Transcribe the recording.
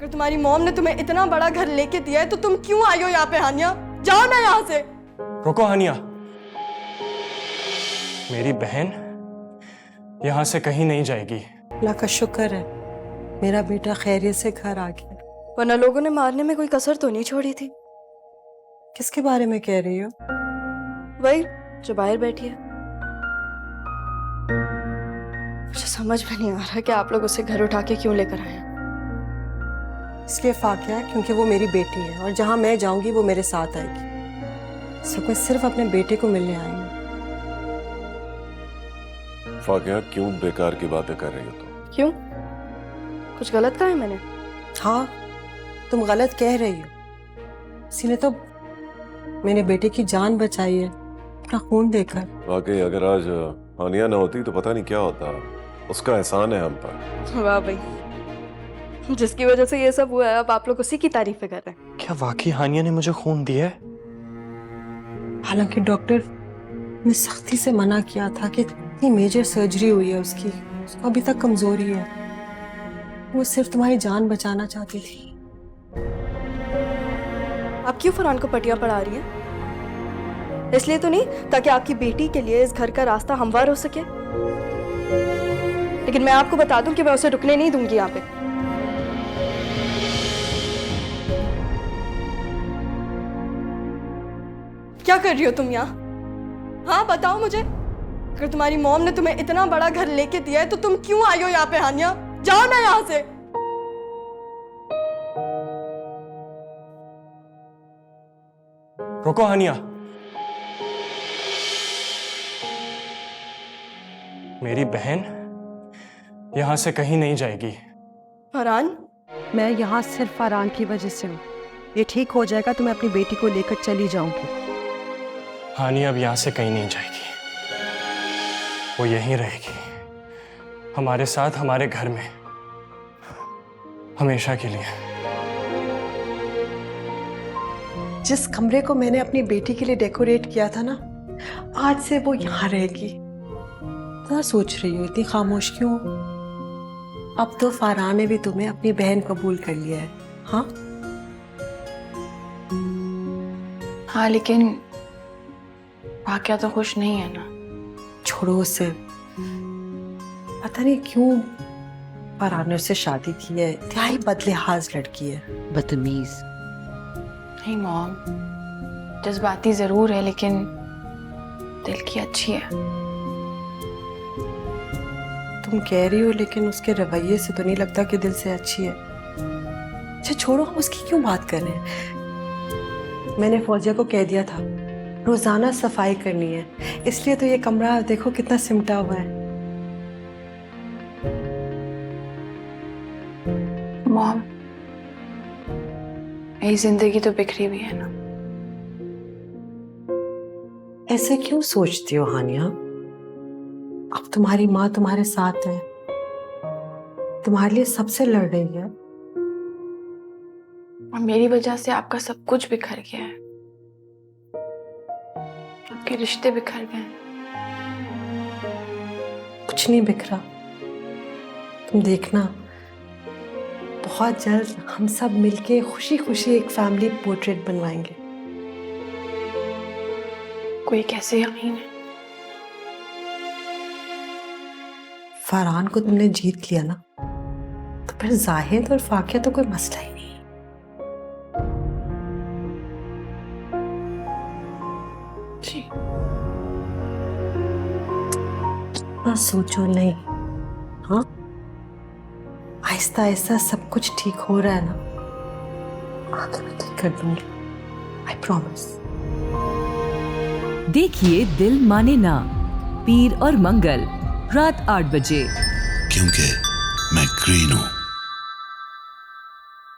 अगर तुम्हारी मॉम ने तुम्हें इतना बड़ा घर लेके दिया है तो तुम क्यों आई हो यहाँ पे हानिया? जाओ ना यहाँ से। रुको हानिया, मेरी बहन यहाँ से कहीं नहीं जाएगी। अल्लाह का शुक्र है मेरा बेटा खैरियत से घर आ गया। वरना लोगों ने मारने में कोई कसर तो नहीं छोड़ी थी। किसके बारे में कह रही हो? वही जो बाहर बैठी है। मुझे समझ में नहीं आ रहा कि आप लोग उसे घर उठा के क्यों लेकर आए हैं। इसलिए फाकिया क्योंकि वो मेरी बेटी है और जहां मैं जाऊंगी वो मेरे साथ आएगी। सब मैं सिर्फ अपने बेटे को मिलने आई हूँ। फाकिया क्यों बेकार की बातें कर रही हो तुम? क्यों? कुछ गलत कहा है मैंने? हाँ, तुम गलत कह रही हो। किसी ने तो मेरे बेटे की जान बचाई है अपना खून देकर। वाकई अगर आज हानिया ना होती तो पता नहीं क्या होता। उसका एहसान है हम पर। वाह भाई, जिसकी वजह से ये सब हुआ है अब आप लोग उसी की तारीफें कर रहे हैं। क्या वाकई हानिया ने मुझे खून दिया है? हालांकि डॉक्टर ने सख्ती से मना किया था कि इतनी मेजर सर्जरी हुई है उसकी, उसको अभी तक कमजोरी है। वो सिर्फ तुम्हारी जान बचाना चाहती थी। आप क्यों फरहान को पटिया पढ़ा रही हैं? इसलिए तो नहीं ताकि आपकी बेटी के लिए इस घर का रास्ता हमवार हो सके। लेकिन मैं आपको बता दूं कि मैं उसे रुकने नहीं दूंगी यहाँ पे। क्या कर रही हो तुम यहाँ? हाँ बताओ मुझे। अगर तुम्हारी मॉम ने तुम्हें इतना बड़ा घर लेके दिया है तो तुम क्यों आई हो यहाँ पे हानिया? जाओ ना यहाँ से। रुको हानिया, मेरी बहन यहाँ से कहीं नहीं जाएगी। फरहान, मैं यहाँ सिर्फ फरहान की वजह से हूँ। ये ठीक हो जाएगा तो मैं अपनी बेटी को लेकर चली जाऊंगी। हानिया अब यहाँ से कहीं नहीं जाएगी, वो यहीं रहेगी हमारे साथ, हमारे घर में, हमेशा के लिए। जिस कमरे को मैंने अपनी बेटी के लिए डेकोरेट किया था ना, आज से वो यहाँ रहेगी। क्या सोच रही हो, इतनी खामोश क्यों? अब तो फरहान ने भी तुम्हें अपनी बहन कबूल कर लिया है। हाँ हाँ, लेकिन वाकया तो खुश नहीं है ना। छोड़ो उसे। पता नहीं क्यों फरहान ने उससे शादी की है। इंतहाई बदलिहाज लड़की है, बदतमीज। नहीं मॉम, जज्बाती जरूर है लेकिन दिल की अच्छी है। तुम कह रही हो लेकिन उसके रवैये से तो नहीं लगता कि दिल से अच्छी है। अच्छा छोड़ो, हम उसकी क्यों बात कर रहे हैं। मैंने फौजिया को कह दिया था रोजाना सफाई करनी है, इसलिए तो ये कमरा देखो कितना सिमटा हुआ है। मॉम, मेरी जिंदगी तो बिखरी हुई है ना। ऐसे क्यों सोचती हो हानिया? अब तुम्हारी माँ तुम्हारे साथ है, तुम्हारे लिए सबसे लड़ रही है। और मेरी वजह से आपका सब कुछ बिखर गया है, आपके रिश्ते बिखर गए हैं। कुछ नहीं बिखरा, तुम देखना बहुत जल्द हम सब मिलके खुशी खुशी एक फैमिली पोर्ट्रेट बनवाएंगे। कोई कैसे यकीन है? फरहान को तुमने जीत लिया ना, तो फिर जाहिद और फाकिया तो कोई मसला ही नहीं। जी बस सोचो नहीं। हाँ, आहिस्ता आहिस्ता सब कुछ ठीक हो रहा है ना। आगे मैं ठीक कर दूंगी, आई प्रॉमिस। देखिए दिल माने ना, पीर और मंगल रात 8 बजे। क्योंकि मैं ग्रीन हूं।